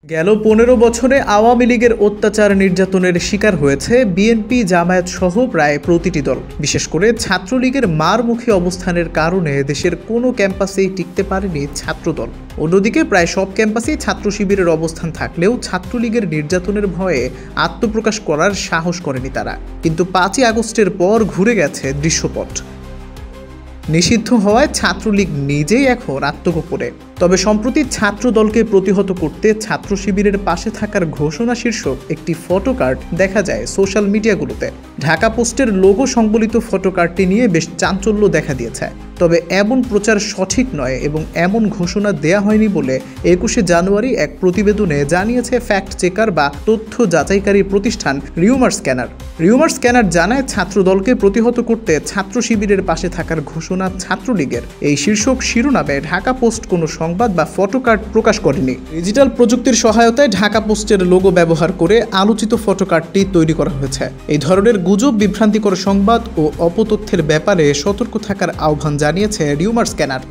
গেল ১৫ বছরে আওয়ামী লীগের অত্যাচার নির্যাতনের শিকার হয়েছে বিএনপি, জামায়াত সহ প্রায় প্রতিটি দল। বিশেষ করে ছাত্রলীগের মারমুখী অবস্থানের কারণে দেশের কোনো ক্যাম্পাসেই টিকতে পারেনি ছাত্রদল। অন্যদিকে প্রায় সব ক্যাম্পাসেই ছাত্র শিবিরের অবস্থান থাকলেও ছাত্রলীগের নির্যাতনের ভয়ে আত্মপ্রকাশ করার সাহস করেনি তারা। কিন্তু ৫ই আগস্টের পর ঘুরে গেছে দৃশ্যপট। নিষিদ্ধ হওয়ায় ছাত্রলীগ নিজেই এখন আত্মগোপনে। তবে সম্প্রতি ছাত্র দলকে প্রতিহত করতে ছাত্র শিবিরের পাশে থাকার ঘোষণা শীর্ষক একটি ফটোকার্ড দেখা যায় সোশ্যাল মিডিয়াগুলোতে। ঢাকা পোস্টের লোগো সংবলিত ফটোকার্ডটি নিয়ে বেশ চাঞ্চল্য দেখা দিয়েছে। তবে এমন প্রচার সঠিক নয় এবং এমন ঘোষণা দেয়া হয়নি বলে ২১শে জানুয়ারি এক প্রতিবেদনে জানিয়েছে ফ্যাক্ট চেকার বা তথ্য যাচাইকারী প্রতিষ্ঠান রিউমার স্ক্যানার। রিউমার স্ক্যানার জানায় ছাত্র দলকে প্রতিহত করতে ছাত্র শিবিরের পাশে থাকার ঘোষণা ছাত্রলীগের। এই শীর্ষক শিরোনামে ঢাকা পোস্ট কোনো সংবাদ বা ফটোকার্ড প্রকাশ করেনি। ডিজিটাল প্রযুক্তির সহায়তায় ঢাকা পোস্টের লোগো ব্যবহার করে আলোচিত ফটোকার্ডটি তৈরি করা হয়েছে। এই ধরনের গুজব, বিভ্রান্তিকর সংবাদ ও অপতথ্যের ব্যাপারে সতর্ক থাকার আহ্বান জানিয়েছে রিউমার স্ক্যানার।